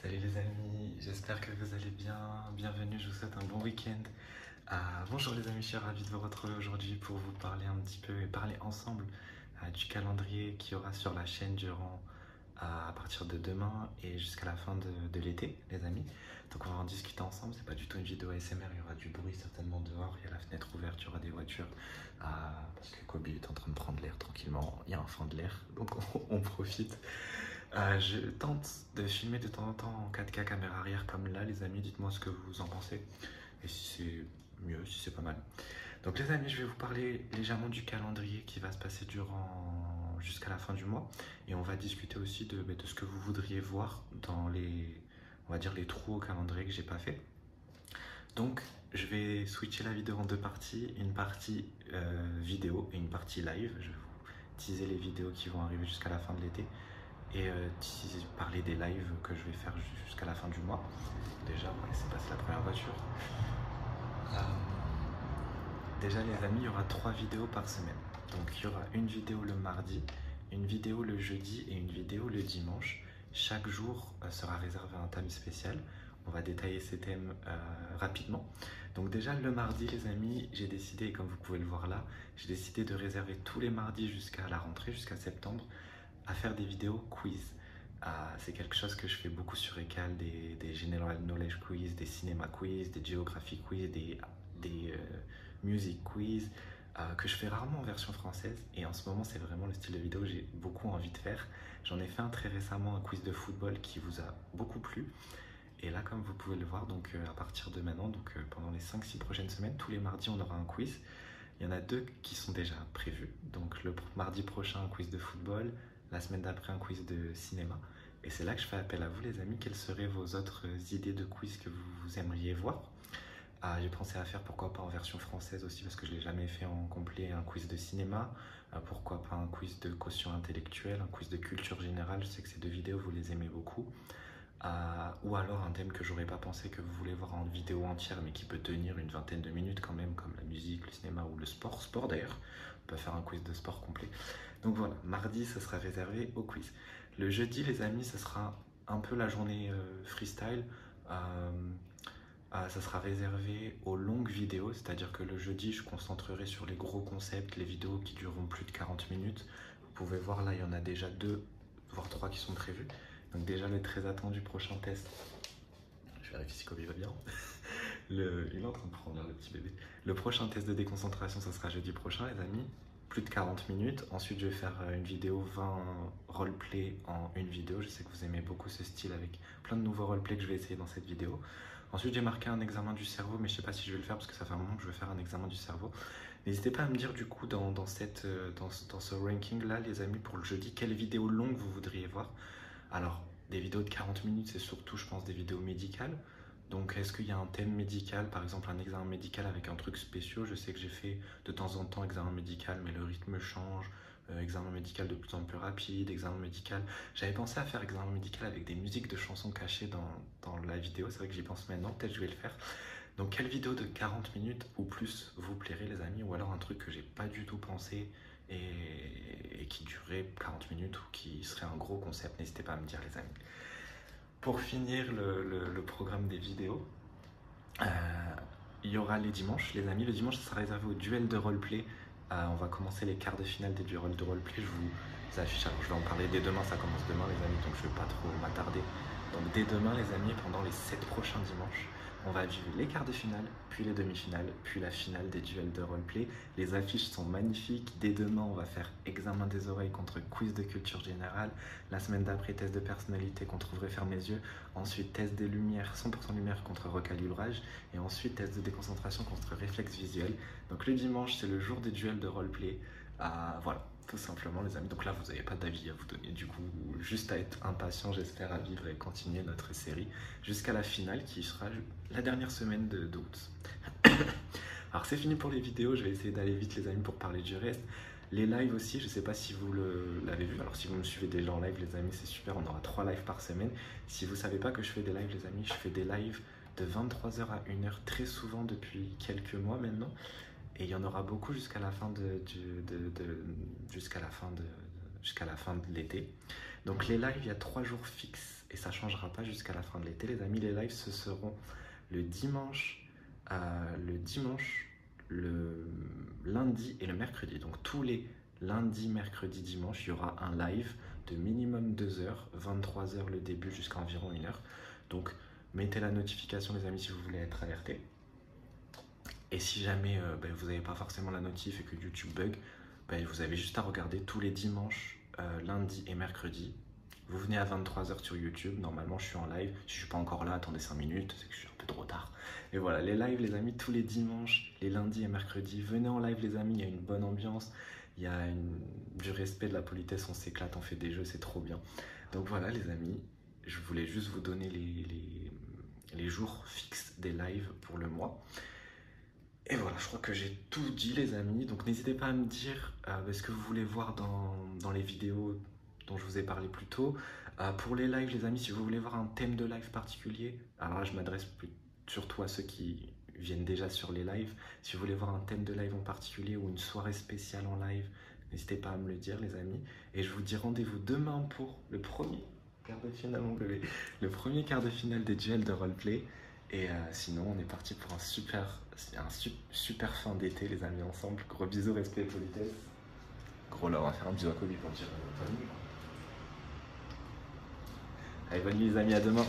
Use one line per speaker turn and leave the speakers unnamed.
Salut les amis, j'espère que vous allez bien. Bienvenue, je vous souhaite un bon week-end. Bonjour les amis, je suis ravi de vous retrouver aujourd'hui pour vous parler un petit peu et parler ensemble du calendrier qu'il y aura sur la chaîne durant à partir de demain et jusqu'à la fin de l'été, les amis. Donc on va en discuter ensemble, c'est pas du tout une vidéo ASMR, il y aura du bruit certainement dehors, il y a la fenêtre ouverte, il y aura des voitures, parce que Kobe est en train de prendre l'air tranquillement, il y a un fond de l'air, donc on profite. Je tente de filmer de temps en temps en 4K caméra arrière comme là, les amis, dites-moi ce que vous en pensez et si c'est mieux, si c'est pas mal. Donc les amis, je vais vous parler légèrement du calendrier qui va se passer jusqu'à la fin du mois et on va discuter aussi de ce que vous voudriez voir dans on va dire les trous au calendrier que j'ai pas fait. Donc je vais switcher la vidéo en deux parties, une partie vidéo et une partie live. Je vais vous teaser les vidéos qui vont arriver jusqu'à la fin de l'été et parler des lives que je vais faire jusqu'à la fin du mois. Déjà, on va laisser passer la première voiture. Déjà les amis, il y aura 3 vidéos par semaine. Donc il y aura une vidéo le mardi, une vidéo le jeudi et une vidéo le dimanche. Chaque jour sera réservé à un thème spécial. On va détailler ces thèmes rapidement. Donc déjà le mardi les amis, j'ai décidé, comme vous pouvez le voir là, j'ai décidé de réserver tous les mardis jusqu'à la rentrée, jusqu'à septembre, à faire des vidéos quiz. C'est quelque chose que je fais beaucoup sur Ecal, des General Knowledge quiz, des cinéma quiz, des Geography quiz, des music quiz, que je fais rarement en version française. Et en ce moment, c'est vraiment le style de vidéo que j'ai beaucoup envie de faire. J'en ai fait un très récemment, un quiz de football qui vous a beaucoup plu. Et là, comme vous pouvez le voir, donc à partir de maintenant, donc pendant les 5-6 prochaines semaines, tous les mardis, on aura un quiz. Il y en a 2 qui sont déjà prévus. Donc le mardi prochain, un quiz de football, la semaine d'après, un quiz de cinéma. Et c'est là que je fais appel à vous, les amis. Quelles seraient vos autres idées de quiz que vous aimeriez voir? J'ai pensé à faire, pourquoi pas en version française aussi, parce que je ne l'ai jamais fait en complet, un quiz de cinéma. Pourquoi pas un quiz de quotient intellectuel, un quiz de culture générale. Je sais que ces 2 vidéos, vous les aimez beaucoup. Ou alors un thème que j'aurais pas pensé que vous voulez voir en vidéo entière, mais qui peut tenir une vingtaine de minutes quand même, comme la musique, le cinéma ou le sport. Sport d'ailleurs, on peut faire un quiz de sport complet. Donc voilà, mardi, ça sera réservé au quiz. Le jeudi, les amis, ça sera un peu la journée freestyle. Ça sera réservé aux longues vidéos, c'est-à-dire que le jeudi, je concentrerai sur les gros concepts, les vidéos qui dureront plus de 40 minutes. Vous pouvez voir là, il y en a déjà 2, voire 3 qui sont prévus. Donc déjà le très attendu prochain test. Je vérifie si Kobe va bien. Il est en train de prendre le petit bébé. Le prochain test de déconcentration, ça sera jeudi prochain, les amis. Plus de 40 minutes. Ensuite, je vais faire une vidéo 20 roleplay en une vidéo. Je sais que vous aimez beaucoup ce style avec plein de nouveaux roleplays que je vais essayer dans cette vidéo. Ensuite, j'ai marqué un examen du cerveau, mais je ne sais pas si je vais le faire parce que ça fait un moment que je veux faire un examen du cerveau. N'hésitez pas à me dire du coup dans ce ranking là, les amis, pour le jeudi, quelle vidéo longue vous voudriez voir. Alors, des vidéos de 40 minutes, c'est surtout, je pense, des vidéos médicales. Donc, est-ce qu'il y a un thème médical, par exemple un examen médical avec un truc spécial? Je sais que j'ai fait de temps en temps examen médical, mais le rythme change. Examen médical de plus en plus rapide, examen médical. J'avais pensé à faire examen médical avec des musiques de chansons cachées dans la vidéo. C'est vrai que j'y pense maintenant, peut-être je vais le faire. Donc, quelle vidéo de 40 minutes ou plus vous plairait, les amis? Ou alors un truc que j'ai pas du tout pensé et qui durerait 40 minutes ou qui serait un gros concept, n'hésitez pas à me dire, les amis. Pour finir le programme des vidéos, il y aura les dimanches, les amis. Le dimanche, ça sera réservé au duel de roleplay. On va commencer les quarts de finale des duels de roleplay. Je vous affiche, alors je vais en parler dès demain, ça commence demain, les amis, donc je ne vais pas trop m'attarder. Donc dès demain, les amis, pendant les 7 prochains dimanches, on va vivre les quarts de finale, puis les demi-finales, puis la finale des duels de roleplay. Les affiches sont magnifiques. Dès demain, on va faire examen des oreilles contre quiz de culture générale. La semaine d'après, test de personnalité contre ouvrir fermer les yeux. Ensuite, test des lumières, 100% lumière contre recalibrage. Et ensuite, test de déconcentration contre réflexe visuel. Donc le dimanche, c'est le jour des duels de roleplay. Voilà, tout simplement, les amis. Donc là, vous n'avez pas d'avis à vous donner. Du coup, juste à être impatient, j'espère, à vivre et continuer notre série jusqu'à la finale qui sera la dernière semaine d'août. Alors c'est fini pour les vidéos, je vais essayer d'aller vite, les amis, pour parler du reste. Les lives aussi, je ne sais pas si vous l'avez vu. Alors si vous me suivez déjà en live, les amis, c'est super, on aura 3 lives par semaine. Si vous ne savez pas que je fais des lives, les amis, je fais des lives de 23h à 1h très souvent depuis quelques mois maintenant. Et il y en aura beaucoup jusqu'à la fin jusqu'à la fin de l'été. Donc les lives, il y a 3 jours fixes et ça ne changera pas jusqu'à la fin de l'été, les amis. Les lives, ce seront le dimanche, le lundi et le mercredi. Donc tous les lundis, mercredi, dimanche, il y aura un live de minimum 2 heures, 23 heures le début jusqu'à environ 1 heure. Donc mettez la notification les amis si vous voulez être alerté. Et si jamais vous n'avez pas forcément la notif et que YouTube bug, vous avez juste à regarder tous les dimanches, lundi et mercredi. Vous venez à 23 heures sur YouTube, normalement je suis en live. Si je ne suis pas encore là, attendez 5 minutes, c'est que je suis un peu trop tard. Et voilà, les lives les amis, tous les dimanches, les lundis et mercredis. Venez en live les amis, il y a une bonne ambiance, il y a du respect, de la politesse, on s'éclate, on fait des jeux, c'est trop bien. Donc voilà les amis, je voulais juste vous donner les jours fixes des lives pour le mois. Et voilà, je crois que j'ai tout dit les amis, donc n'hésitez pas à me dire ce que vous voulez voir dans les vidéos dont je vous ai parlé plus tôt. Pour les lives les amis, si vous voulez voir un thème de live particulier, alors là je m'adresse surtout à ceux qui viennent déjà sur les lives. Si vous voulez voir un thème de live en particulier ou une soirée spéciale en live, n'hésitez pas à me le dire les amis. Et je vous dis rendez-vous demain pour le premier quart de finale, mon bébé, le premier quart de finale des duels de roleplay. Et sinon, on est parti pour un super fin d'été, les amis, ensemble. Gros bisous, respect et politesse. Gros, là, on va faire un bisou à Kobe pour dire bonne nuit. Allez, bonne nuit, les amis, à demain.